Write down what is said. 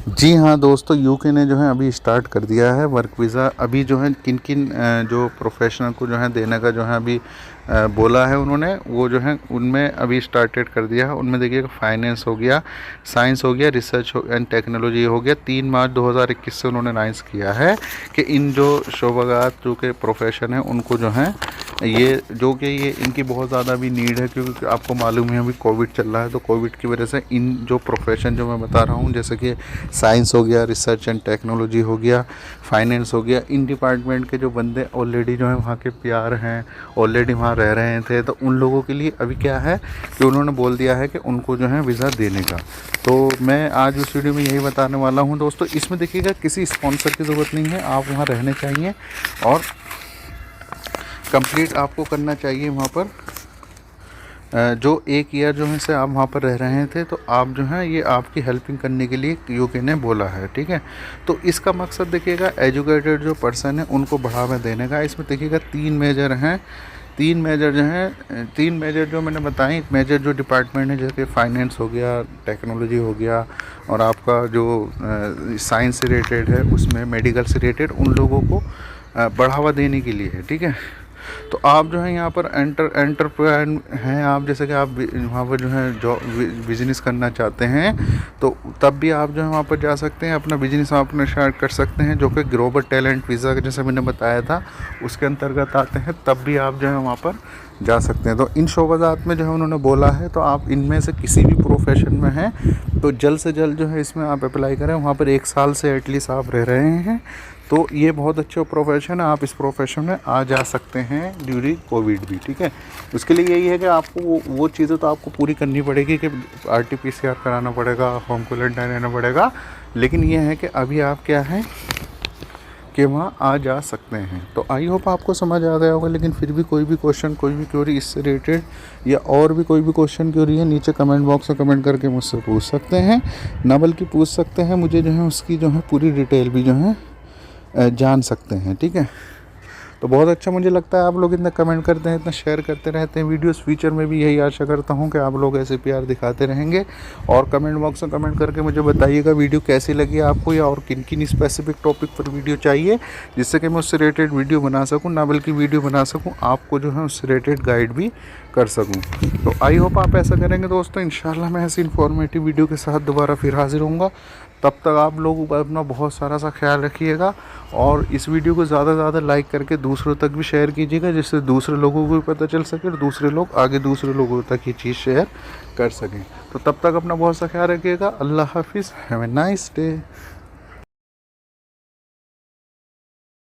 जी हाँ दोस्तों, यूके ने जो है अभी स्टार्ट कर दिया है वर्क वीज़ा। अभी जो है किन किन जो प्रोफेशनल को जो है देने का जो है अभी बोला है उन्होंने, वो जो है उनमें अभी स्टार्टेड कर दिया है। उनमें देखिएगा फाइनेंस हो गया, साइंस हो गया, रिसर्च एंड टेक्नोलॉजी हो गया। 3 मार्च 2021 से उन्होंने अनाउंस किया है कि इन जो शोबागात जो के प्रोफेशन है उनको जो है ये जो कि ये इनकी बहुत ज़्यादा भी नीड है, क्योंकि आपको मालूम है अभी कोविड चल रहा है। तो कोविड की वजह से इन जो प्रोफेशन जो मैं बता रहा हूँ, जैसे कि साइंस हो गया, रिसर्च एंड टेक्नोलॉजी हो गया, फाइनेंस हो गया, इन डिपार्टमेंट के जो बंदे ऑलरेडी जो है वहाँ के पीआर हैं, ऑलरेडी वहाँ रह रहे थे, तो उन लोगों के लिए अभी क्या है कि उन्होंने बोल दिया है कि उनको जो है वीज़ा देने का। तो मैं आज उस वीडियो में यही बताने वाला हूँ दोस्तों। इसमें देखिएगा किसी स्पॉन्सर की ज़रूरत नहीं है, आप वहाँ रहने चाहिए और कंप्लीट आपको करना चाहिए वहाँ पर जो 1 ईयर जो है से आप वहाँ पर रह रहे थे, तो आप जो है ये आपकी हेल्पिंग करने के लिए यूके ने बोला है, ठीक है। तो इसका मकसद देखिएगा एजुकेटेड जो पर्सन है उनको बढ़ावा देने का। इसमें देखिएगा 3 मेजर हैं, 3 मेजर जो हैं, 3 मेजर जो मैंने बताई, मेजर जो डिपार्टमेंट है जैसे फाइनेंस हो गया, टेक्नोलॉजी हो गया, और आपका जो साइंस से रिलेटेड है उसमें मेडिकल से रिलेटेड उन लोगों को बढ़ावा देने के लिए है, ठीक है। तो आप जो है यहाँ पर एंटरप्रेन्योर हैं आप, जैसे कि आप वहाँ पर जो है जॉब बिजनेस करना चाहते हैं, तो तब भी आप जो है वहाँ पर जा सकते हैं, अपना बिजनेस आप अपना स्टार्ट कर सकते हैं, जो कि ग्लोबल टैलेंट वीज़ा जैसे मैंने बताया था उसके अंतर्गत आते हैं। तब भी आप जो है वहाँ पर जा सकते हैं। तो इन शोबाजात में जो है उन्होंने बोला है, तो आप इनमें से किसी भी प्रोफेशन में हैं तो जल्द से जल्द जो है इसमें आप अप्लाई करें। वहाँ पर 1 साल से एटलीस्ट आप रह रहे हैं, तो ये बहुत अच्छा प्रोफेशन है, आप इस प्रोफेशन में आ जा सकते हैं ड्यूरिंग कोविड भी, ठीक है। उसके लिए यही है कि आपको वो चीज़ें तो आपको पूरी करनी पड़ेगी कि RT-PCR कराना पड़ेगा, होम क्वारंटाइन रहना पड़ेगा, लेकिन ये है कि अभी आप क्या है कि वहाँ आ जा सकते हैं। तो आई होप आपको समझ आ गया होगा। लेकिन फिर भी कोई भी क्वेश्चन, कोई भी क्वेरी इससे रिलेटेड या और भी कोई भी क्वेश्चन क्वेरी है, नीचे कमेंट बॉक्स में कमेंट करके मुझसे पूछ सकते हैं, ना बल्कि पूछ सकते हैं, मुझे जो है उसकी जो है पूरी डिटेल भी जो है जान सकते हैं, ठीक है। तो बहुत अच्छा मुझे लगता है आप लोग इतना कमेंट करते हैं, इतना शेयर करते रहते हैं वीडियोस। फ्यूचर में भी यही आशा करता हूं कि आप लोग ऐसे प्यार दिखाते रहेंगे। और कमेंट बॉक्स में कमेंट करके मुझे बताइएगा वीडियो कैसी लगी आपको, या और किन किन स्पेसिफिक टॉपिक पर वीडियो चाहिए, जिससे कि मैं उससे रिलेटेड वीडियो बना सकूँ, ना बल्कि वीडियो बना सकूँ आपको जो है उससे रिलेटेड गाइड भी कर सकूँ। तो आई होप आप ऐसा करेंगे दोस्तों। इंशाल्लाह मैं ऐसी इन्फॉर्मेटिव वीडियो के साथ दोबारा फिर हाजिर होऊंगा। तब तक आप लोग अपना बहुत सारा सा ख्याल रखिएगा, और इस वीडियो को ज़्यादा से ज़्यादा लाइक करके दूसरों तक भी शेयर कीजिएगा, जिससे दूसरे लोगों को भी पता चल सके और दूसरे लोग आगे दूसरे लोगों तक ये चीज़ शेयर कर सकें। तो तब तक अपना बहुत सा ख्याल रखिएगा। अल्लाह हाफिज़, हैव ए नाइस डे।